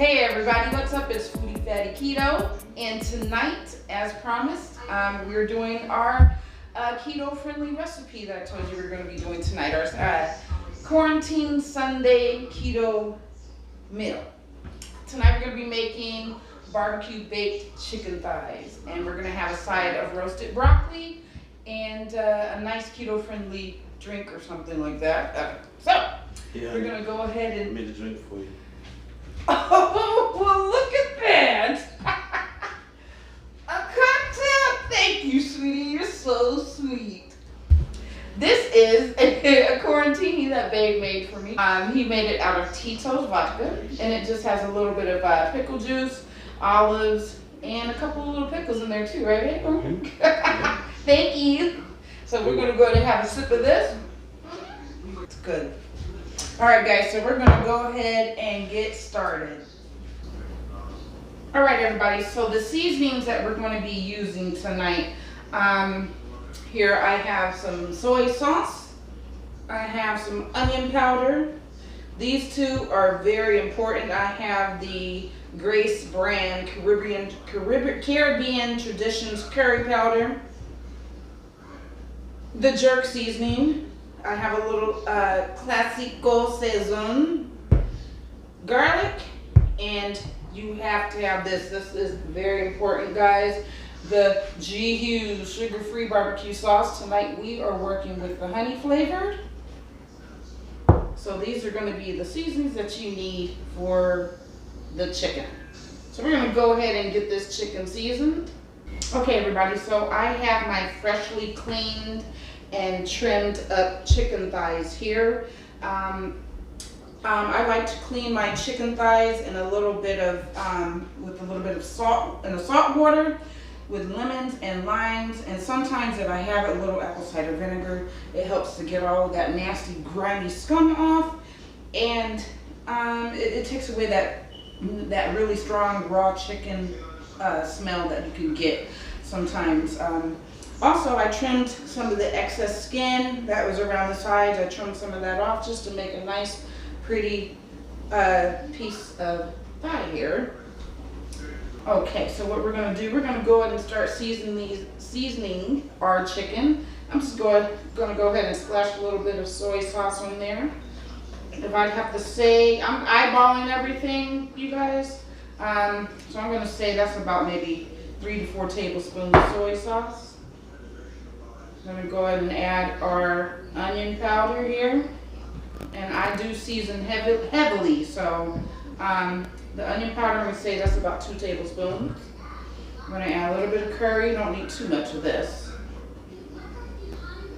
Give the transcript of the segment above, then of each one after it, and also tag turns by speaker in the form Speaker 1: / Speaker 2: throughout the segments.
Speaker 1: Hey everybody, what's up? It's Foodie Fatty Keto, and tonight, as promised, we're doing our keto-friendly recipe that I told you we were going to be doing tonight, our quarantine Sunday keto meal. Tonight we're going to be making barbecue baked chicken thighs, and we're going to have a side of roasted broccoli and a nice keto-friendly drink or something like that. We're going to go ahead and...
Speaker 2: I made a drink for you.
Speaker 1: Oh, well, look at that. A cocktail. Thank you, sweetie. You're so sweet. This is a quarantini that Babe made for me. He made it out of Tito's vodka, and it just has a little bit of pickle juice, olives, and a couple of little pickles in there too, right, Babe? Mm-hmm. Thank you. So we're going to go ahead and have a sip of this. It's good. All right, guys, so we're gonna go ahead and get started. All right, everybody, so the seasonings that we're gonna be using tonight, here I have some soy sauce, I have some onion powder. These two are very important. I have the Grace brand Caribbean Traditions curry powder, the jerk seasoning. I have a little Classico Saison garlic, and you have to have this. This is very important, guys. The G. Hughes sugar-free barbecue sauce. Tonight we are working with the honey flavored. So these are going to be the seasonings that you need for the chicken. So we're going to go ahead and get this chicken seasoned. Okay, everybody, so I have my freshly cleaned and trimmed up chicken thighs here. I like to clean my chicken thighs in a little bit of with a little bit of salt in the salt water with lemons and limes, and sometimes if I have a little apple cider vinegar, it helps to get all of that nasty grimy scum off, and it takes away that really strong raw chicken smell that you can get sometimes. Also, I trimmed some of the excess skin that was around the sides. I trimmed some of that off just to make a nice, pretty piece of thigh here. Okay, so what we're going to do, we're going to go ahead and start seasoning our chicken. I'm just going to go ahead and splash a little bit of soy sauce on there. If I have to say, I'm eyeballing everything, you guys. So I'm going to say that's about maybe 3 to 4 tablespoons of soy sauce. I'm going to go ahead and add our onion powder here, and I do season heavily, so the onion powder, I'm going to say that's about 2 tablespoons. I'm going to add a little bit of curry. You don't need too much of this,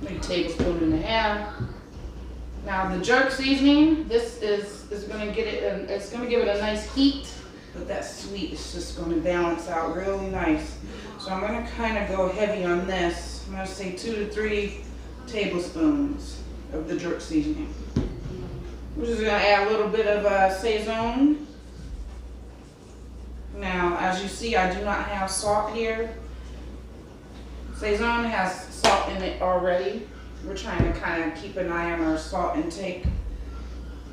Speaker 1: maybe 1.5 tablespoons. Now the jerk seasoning, this is going to get it, it's going to give it a nice heat, but that sweet is just going to balance out really nice. So I'm going to kind of go heavy on this. I'm going to say 2 to 3 tablespoons of the jerk seasoning. We're just going to add a little bit of Saison. Now, as you see, I do not have salt here. Saison has salt in it already. We're trying to kind of keep an eye on our salt intake.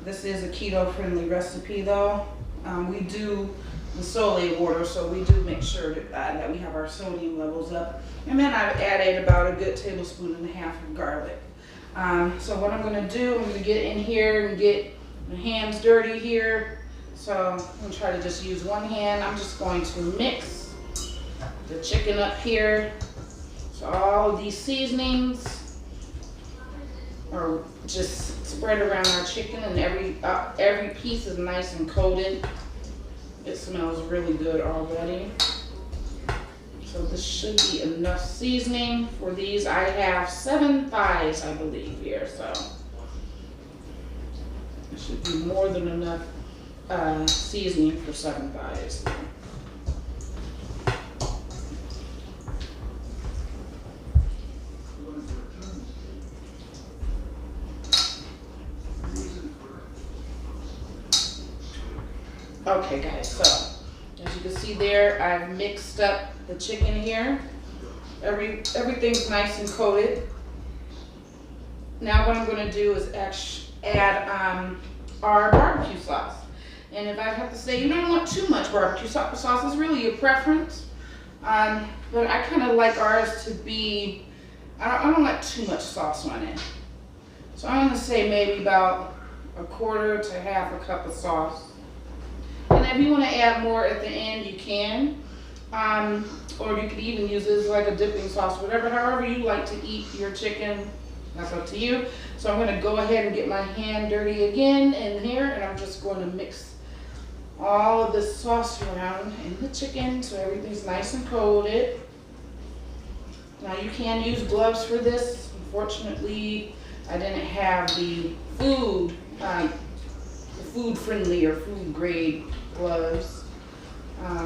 Speaker 1: This is a keto-friendly recipe, though. We do the Soleil water, so we do make sure that we have our sodium levels up. And then I've added about a good 1.5 tablespoons of garlic. So what I'm going to do, I'm going to get in here and get my hands dirty here. So I'm going to try to just use one hand. I'm just going to mix the chicken up here. So all of these seasonings are just spread around our chicken, and every piece is nice and coated. It smells really good already. So this should be enough seasoning for these. I have 7 thighs, I believe, here, so it should be more than enough seasoning for 7 thighs. Okay, guys, so as you can see there, I've mixed up the chicken here. Everything's nice and coated. Now what I'm going to do is add our barbecue sauce. And if I have to say, you don't want too much barbecue sauce, it's really your preference. But I kind of like ours to be, I don't like too much sauce on it. So I'm gonna say maybe about 1/4 to 1/2 cup of sauce. And if you wanna add more at the end, you can. Or you could even use this like a dipping sauce, however you like to eat your chicken, that's up to you. So I'm gonna go ahead and get my hand dirty again in here, and I'm just going to mix all of this sauce around in the chicken so everything's nice and coated. Now you can use gloves for this. Unfortunately, I didn't have the food friendly or food grade gloves.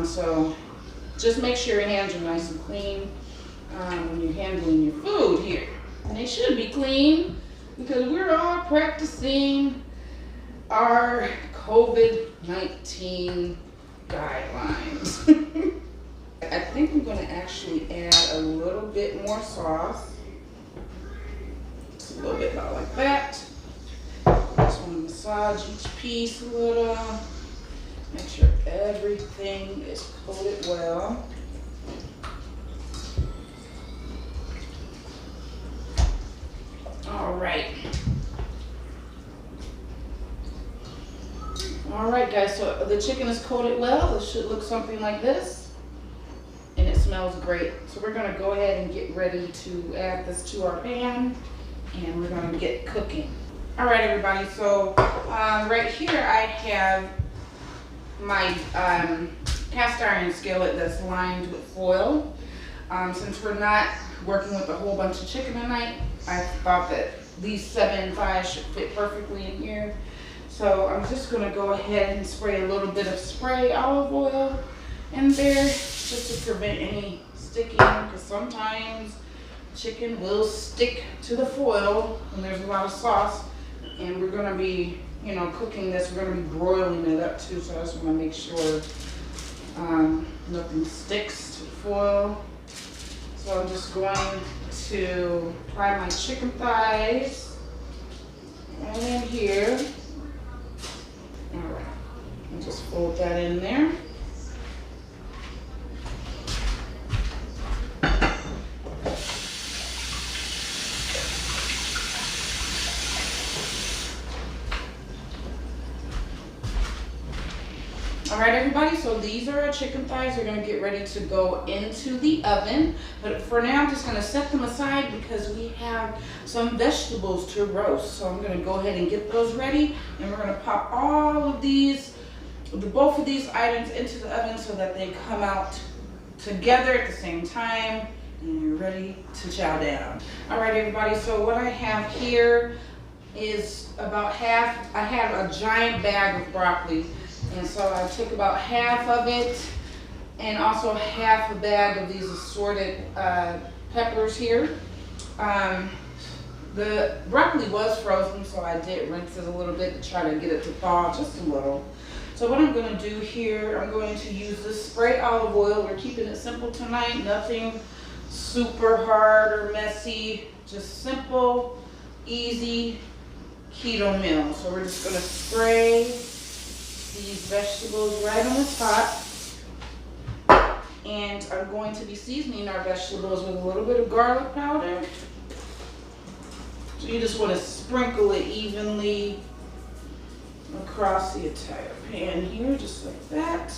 Speaker 1: So just make sure your hands are nice and clean when you're handling your food here. And they should be clean because we're all practicing our COVID-19 guidelines. I think I'm going to actually add a little bit more sauce. Just a little bit about like that. Just want to massage each piece a little. Make sure everything is coated well. All right. All right, guys, so the chicken is coated well. It should look something like this, and it smells great. So we're gonna go ahead and get ready to add this to our pan, and we're gonna get cooking. All right, everybody, so right here I have my cast iron skillet that's lined with foil. Since we're not working with a whole bunch of chicken tonight, I thought that these 7 thighs should fit perfectly in here. So I'm just gonna go ahead and spray a little bit of spray olive oil in there just to prevent any sticking, because sometimes chicken will stick to the foil when there's a lot of sauce, and we're gonna be, cooking this, we're gonna be broiling it up too, so I just wanna make sure nothing sticks to the foil. So I'm just going to apply my chicken thighs right in here. All right, and just fold that in there. All right, everybody, so these are our chicken thighs. We're gonna get ready to go into the oven. But for now, I'm just gonna set them aside because we have some vegetables to roast. So I'm gonna go ahead and get those ready. And we're gonna pop all of these, both of these items into the oven so that they come out together at the same time. And you're ready to chow down. All right, everybody, so what I have here is about half, I have a giant bag of broccoli. And so I took about half of it and also half a bag of these assorted peppers here. The broccoli was frozen, so I did rinse it a little bit to try to get it to thaw just a little. So what I'm going to do here, I'm going to use this spray olive oil. We're keeping it simple tonight, nothing super hard or messy, just simple, easy keto meal. So we're just going to spray these vegetables right on the top, and I'm going to be seasoning our vegetables with a little bit of garlic powder. So you just want to sprinkle it evenly across the entire pan here, just like that.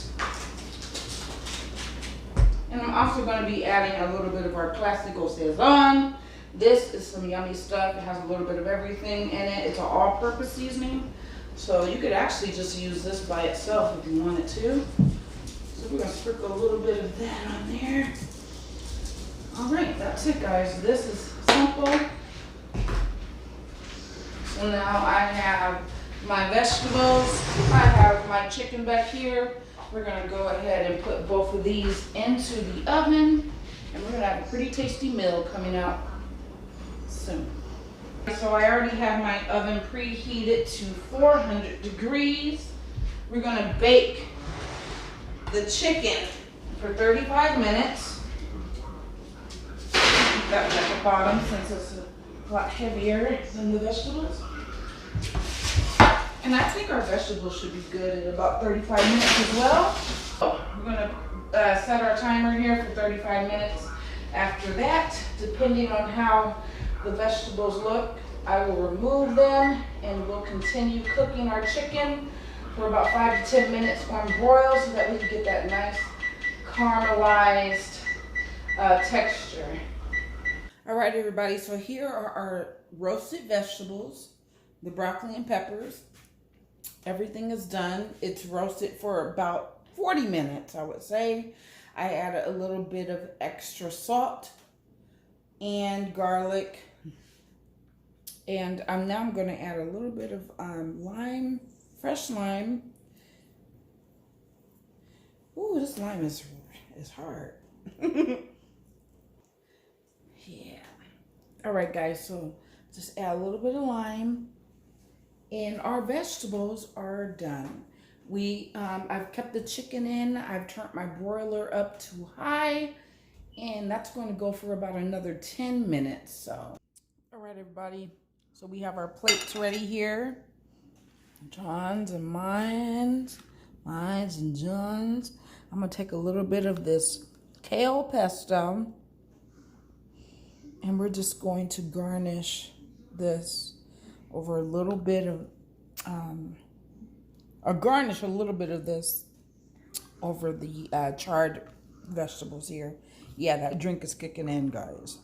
Speaker 1: And I'm also going to be adding a little bit of our classico sazon. This is some yummy stuff. It has a little bit of everything in it. It's an all-purpose seasoning. So you could actually just use this by itself if you wanted to. So we're gonna sprinkle a little bit of that on there. All right, that's it, guys. This is simple. So now I have my vegetables. I have my chicken back here. We're gonna go ahead and put both of these into the oven, and we're gonna have a pretty tasty meal coming out soon. So I already have my oven preheated to 400 degrees. We're gonna bake the chicken for 35 minutes. Keep that at the bottom since it's a lot heavier than the vegetables. And I think our vegetables should be good at about 35 minutes as well. So we're gonna set our timer here for 35 minutes. After that, depending on how the vegetables look, I will remove them and we'll continue cooking our chicken for about 5 to 10 minutes on broil so that we can get that nice caramelized texture. All right, everybody, so here are our roasted vegetables, the broccoli and peppers. Everything is done. It's roasted for about 40 minutes, I would say. I added a little bit of extra salt and garlic. And now I'm going to add a little bit of lime, fresh lime. Ooh, this lime is hard. Yeah. All right, guys, so just add a little bit of lime. And our vegetables are done. I've kept the chicken in. I've turned my broiler up to high. And that's going to go for about another 10 minutes. So, all right, everybody. So we have our plates ready here. John's and mine's and John's. I'm going to take a little bit of this kale pesto. And we're just going to garnish this over a little bit of, or garnish a little bit of this over the charred vegetables here. Yeah, that drink is kicking in, guys.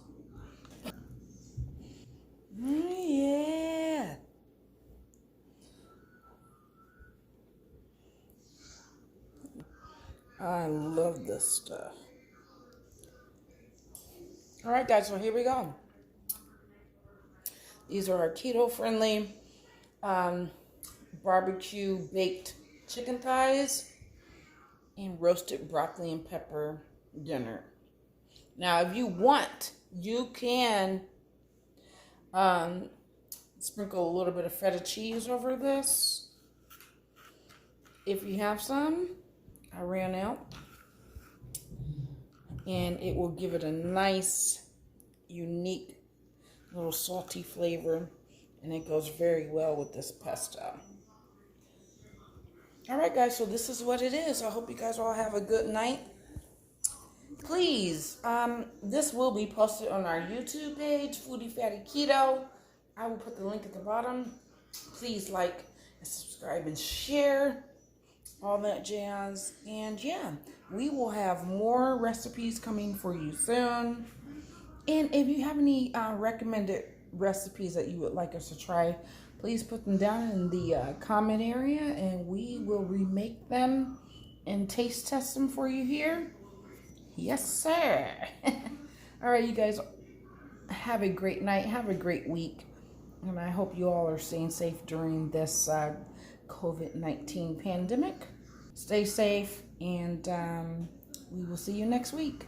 Speaker 1: Yeah. I love this stuff. All right, guys, so here we go. These are our keto-friendly barbecue baked chicken thighs and roasted broccoli and pepper dinner. Now, if you want, you can sprinkle a little bit of feta cheese over this. If you have some, I ran out. And it will give it a nice, unique, little salty flavor. And it goes very well with this pesto. All right, guys, so this is what it is. I hope you guys all have a good night. Please, this will be posted on our YouTube page, Foodie Fatty Keto. I will put the link at the bottom. Please like and subscribe and share. All that jazz. And yeah, we will have more recipes coming for you soon. And if you have any recommended recipes that you would like us to try, please put them down in the comment area and we will remake them and taste test them for you here. Yes, sir. All right, you guys, have a great night. Have a great week. And I hope you all are staying safe during this COVID-19 pandemic. Stay safe, and we will see you next week.